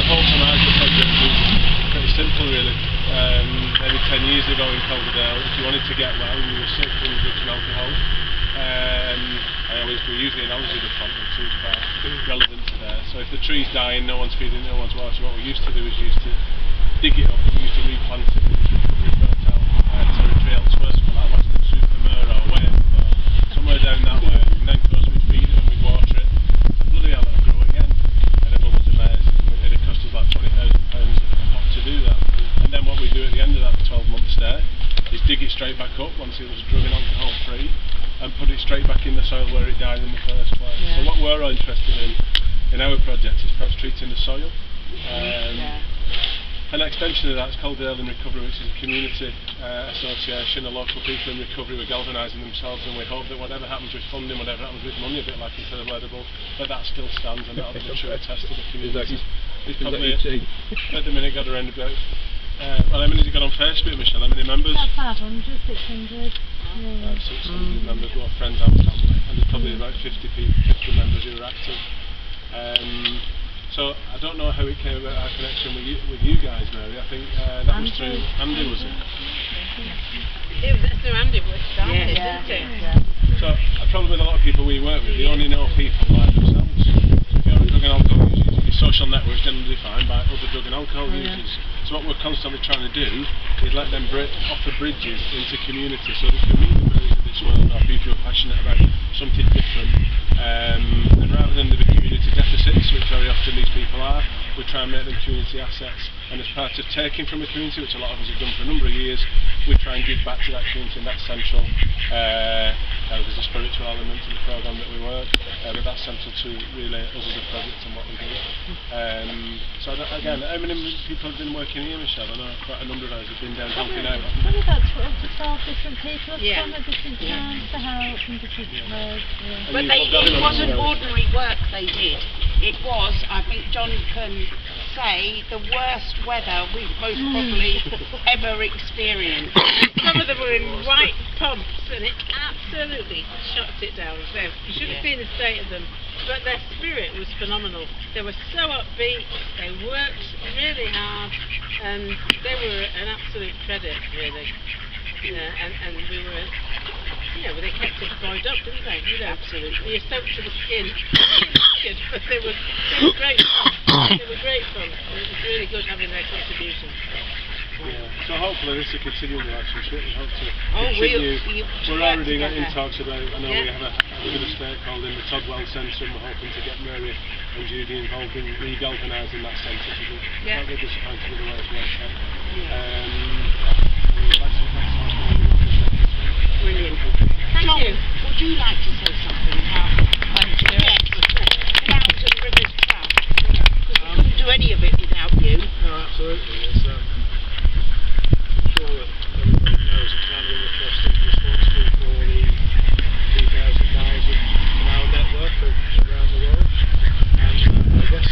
whole Canal project was pretty simple really. Maybe 10 years ago in Coverdale, if you wanted to get well, you were sick and you did some alcohol. We use the analogy of the plant, it seems quite relevant to there. So if the tree's dying, no one's feeding, no one's watering, what we used to do is used to dig it up, we used to replant it, we used to recover burnt out territory elsewhere, somewhere like Western Supermare or wherever, somewhere down that way, and then of course we'd feed it and we'd water it, and bloody hell it'd grow again, and everyone was amazed, and it'd cost us like £20,000 a pot to do that. And then what we do at the end of that 12-month stay is dig it straight back up once it was drug and alcohol free, and put it straight back in the soil where it died in the first place. So what we're interested in our project is perhaps treating the soil. An extension of that is called Early Recovery, which is a community association, a local people in recovery who are galvanising themselves, and we hope that whatever happens with funding, whatever happens with money, a bit like in third edible, that still stands and that'll be the true test of the community. It's probably at the minute got around about well, how many has it got on Facebook, Michelle? How many members? About 500, 600. 600 members, what friends and family, and there's probably about 50 members who are active. So I don't know how it came about our connection with you guys, Mary. I think that was through Andy, was it? It was through Andy we started, didn't it? Yeah. So probably with a lot of people we work with, they only know people like themselves. So if you're a drug and alcohol user, your social network is generally defined by other drug and alcohol users. So what we're constantly trying to do is let them offer bridges into community so they can meet the Marys of this world, or people who are passionate about something different. And rather than the community deficits, which very often these people are, we try and make them community assets. And as part of taking from the community, which a lot of us have done for a number of years, we try and give back to that community, and that's central. There's a spiritual element to the programme that we work, but that's central to really us as a project and what we do. So again, how many people have been working here, Michelle? I know quite a number of us have been down helping out. Probably about 12 to 12 different people have come at different times to help in different ways. But it wasn't ordinary work they did. It was, I think John can say, the worst weather we've most probably ever experienced. Some of them were in white pumps and it absolutely shut it down. So you should have seen the state of them. But their spirit was phenomenal. They were so upbeat, they worked really hard, and they were an absolute credit, really. And we were, they kept us buoyed up, didn't they? Absolutely. You're soaked to the skin. But they were great fun. They were great fun. It was really good having their contribution. Yeah. So hopefully this will continue the relationship. We hope to continue. We're already in talks about, I know we have a bit of stakeholder in the Todwell Centre, and we're hoping to get Mary and Judy involved in re-galvanising that centre. That'll be disappointed with the way it's worked out. Brilliant. Thank you. Would you like to say something about Canals and Rivers Trust? Because we couldn't do any of it without you. No, absolutely. It's, I'm sure that everybody knows that Canal River Trust is responsible for the 3,000 miles of canal network around the world. And I guess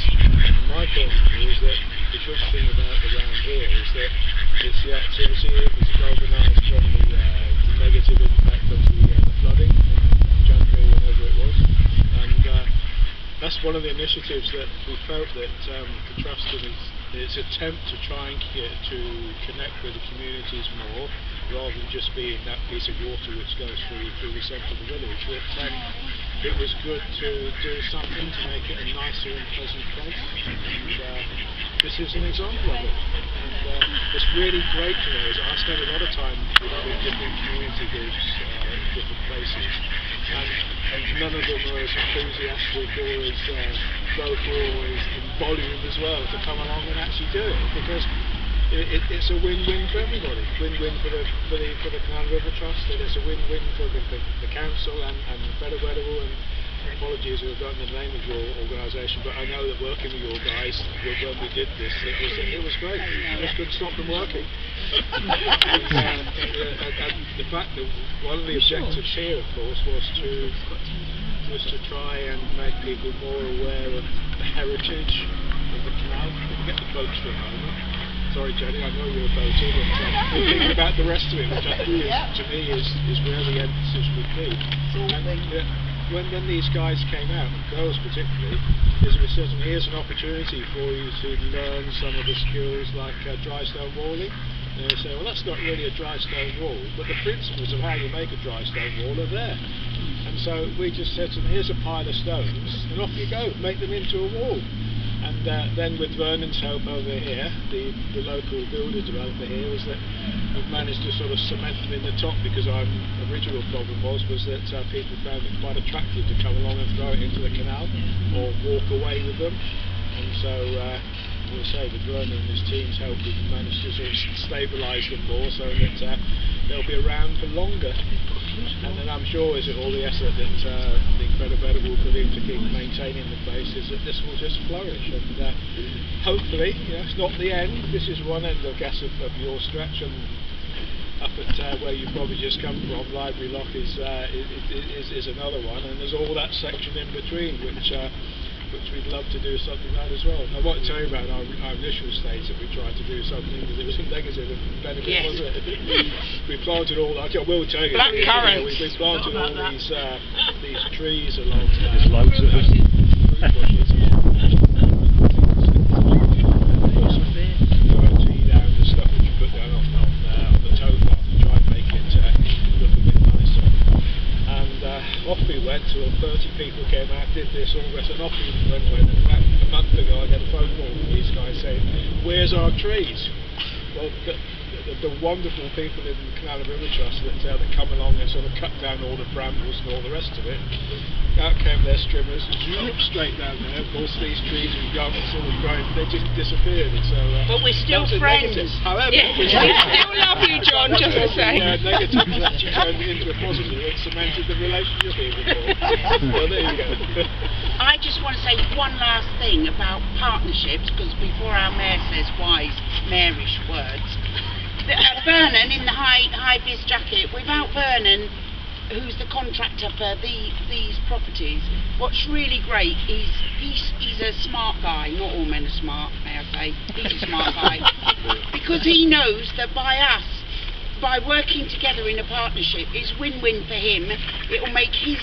my point of view is that the good thing about the round here is that it's the activity, it was galvanised from the negative impact of the flooding in January, whenever it was. And that's one of the initiatives that we felt that the Trust in its attempt to try and connect with the communities more, rather than just being that piece of water which goes through the centre of the village. It was good to do something to make it a nicer and pleasant place. And this is an example of it. And it's really great to know. I spend a lot of time with different community groups in different places, and none of them are as enthusiastic or as vocal or as in volume as well to come along and actually do it, because it's a win-win for everybody. Win-win for the Canal River Trust, and it's a win-win for the council and Federal Federal. And apologies if I've forgotten the name of your organisation, but I know that working with your guys when we did this, it was great. I just couldn't stop them working. and the fact that one of the objectives here, of course, was to try and make people more aware of the heritage of the canal. We can get the boats for a moment. Sorry, Jenny, I know you're a boater, but we're thinking about the rest of it, which I think to me is where the emphasis would be. when these guys came out, and girls particularly, is we said, here's an opportunity for you to learn some of the skills like dry stone walling. And they say, well, that's not really a dry stone wall, but the principles of how you make a dry stone wall are there. And so we just said to them, here's a pile of stones, and off you go, make them into a wall. And then with Vernon's help over here, the local builder developer here, is that we've managed to sort of cement them in the top, because our original problem was that people found it quite attractive to come along and throw it into the canal or walk away with them. And so we'll say with Vernon and his team's help, we've managed to sort of stabilise them more so that they'll be around for longer. And then I'm sure is it all the effort that the Incredible will put in to keep maintaining the place, is that this will just flourish. And hopefully, it's not the end. This is one end, I guess, of your stretch, and up at where you've probably just come from, Library Lock is another one, and there's all that section in between, which we'd love to do something like that as well. I want to tell you about our initial stage that we tried to do something, because it was negative benefit, wasn't it? We planted all, I will tell you, we planted all these trees along there. There's loads of them. Fruit bushes. Down the stuff that you put down on the towpath to try and make it look a bit nicer. And off we went till 30 people came out, did this, all this, and off we went. And about a month ago I got a phone call from these guys saying, where's our trees? Well, the wonderful people in the Canal and River Trust that come along and sort of cut down all the brambles and all the rest of it. Out came their strimmers, zoom straight down there. Of course, these trees were young and sort of growing, they just disappeared. And so, but we're still friends. However, we still love you, John, just the same. Negative actually turned into a positive and cemented the relationship even more. Well, there you go. I just want to say one last thing about partnerships, because before our mayor says wise, maorish words, Vernon in the high-vis jacket, without Vernon, who's the contractor for these properties, what's really great is he's a smart guy. Not all men are smart, may I say. He's a smart guy. Because he knows that by working together in a partnership, it's win-win for him. It will make his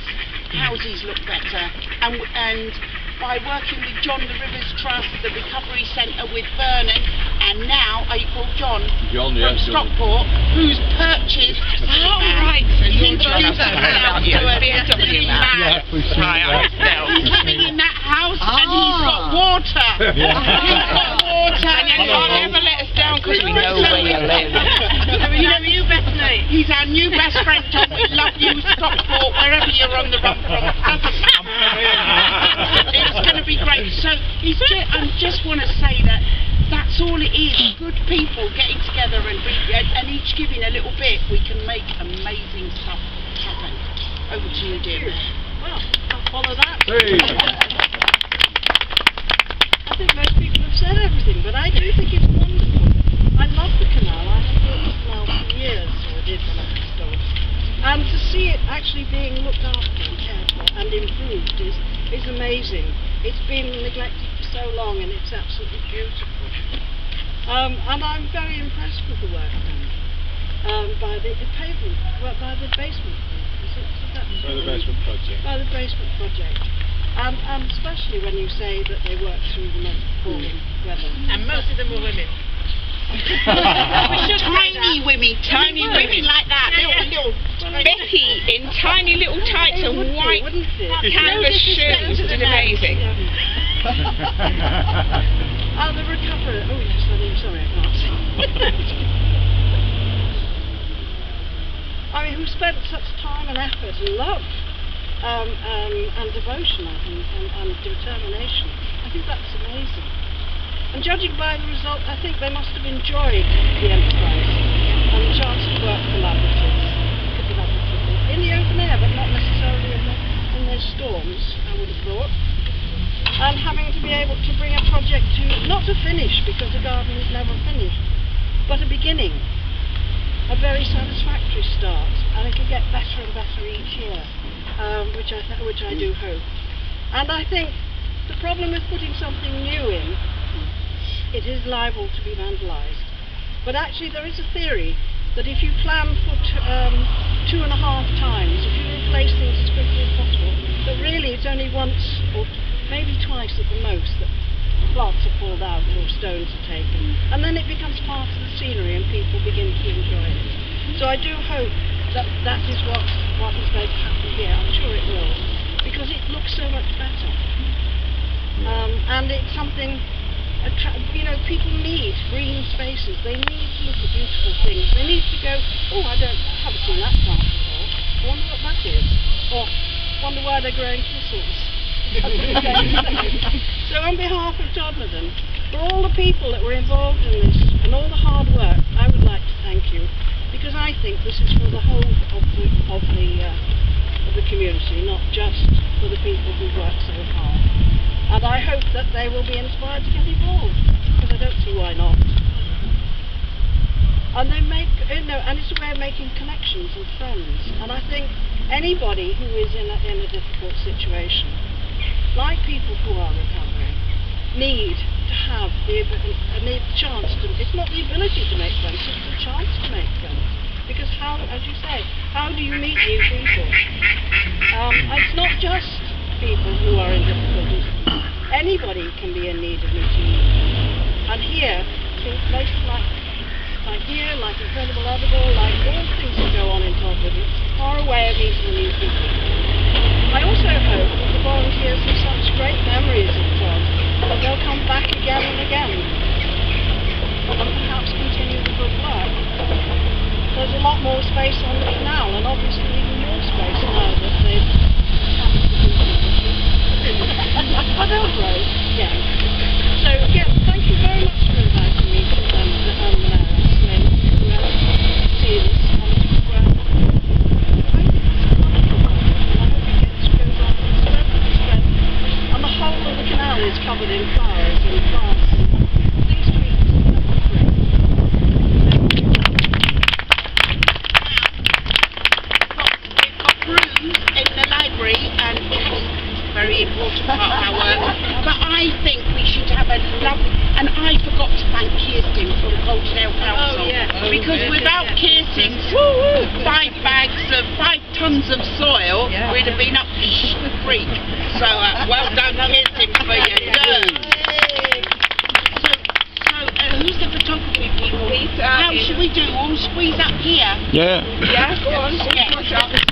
houses look better, and by working with John the Rivers Trust, the Recovery Centre with Vernon, and now April John from Stockport, who's purchased. Oh, right. So you're John. I've heard about you. BMW man. He's living in that house, and he's got water. He's got water, and you can't ever let us down because we know where you live. He's our new best mate. He's our new best friend, John. We love you, Stockport, wherever you're on the run from. Doesn't matter. It's going to be great. So I just want to say that's all it is. Good people getting together and each giving a little bit. We can make amazing stuff happen. Over to you, dear Mayor. Well, I'll follow that. Hey. I think most people have said everything, but I do think it's wonderful. I love the canal. I have worked the canal for years, or I did when I was dog. And to see it actually being looked after and cared for and improved is amazing. It's been neglected for so long, and it's absolutely beautiful. And I'm very impressed with the work done by the pavement, by the basement. By the basement project. By the basement project. And especially when you say that they work through the most appalling weather. And most of them were women. Tiny women like that, little Becky in tiny little tights and white canvas shoes, did amazing. The recovery. Oh yes, I'm sorry, I can't see. I mean, who spent such time and effort and love and devotion, I think, and determination. I think that's amazing. And judging by the result, I think they must have enjoyed the enterprise and the chance to work collaboratively in the open air, but not necessarily in their storms, I would have thought. And having to be able to bring a project to, not to finish, because the garden is never finished, but a beginning, a very satisfactory start, and it'll get better and better each year, which I do hope. And I think the problem with putting something new in, it is liable to be vandalised. But actually there is a theory that if you plan for 2.5 times, if you replace things as quickly as possible, But really it's only once or maybe twice at the most that plants are pulled out or stones are taken. And then it becomes part of the scenery and people begin to enjoy it. So I do hope that that is what is going to happen here. I'm sure it will. Because it looks so much better. And it's something, you know, people need green spaces. They need to look at beautiful things. They need to go, oh, I haven't seen that plant before. I wonder what that is. Or, wonder why they're growing thistles. So on behalf of Todmorden, for all the people that were involved in this and all the hard work, I would like to thank you, because I think this is for the whole of the community, not just for the people who work so hard. And I hope that they will be inspired to get involved, because I don't see why not. And they make, you know, and it's a way of making connections and friends. And I think anybody who is in a difficult situation, like people who are recovering, need to have the chance to, it's not the ability to make friends, it's the chance to make friends. Because how, as you say, how do you meet new people? It's not just people who are in difficulties. Anybody can be in need of meeting new people. And here, in places like here, like Incredible Edible, like all things that go on in Todmorden, are a way of meeting new people. I also hope that the volunteers have such great memories of Tod that they'll come back again and again and perhaps continue the good work. There's a lot more space on the canal, and obviously even more space now that they've I don't know. Yeah. So yeah, thank you very much for inviting me to see this. And the whole of the canal is covered in flowers and plants. These trees are great. We've got rooms in the library, and it's a very important part of our work. But I think we should have a lovely, and I forgot to thank Kirsten from Coltonelle Council. Because without Kirsten's 5 tons of soil, we'd have been up the creek. So well done, Kirsten, for your dough. So who's the photography people? How should we do? We'll squeeze up here. Yeah. Yeah, go on. Yeah.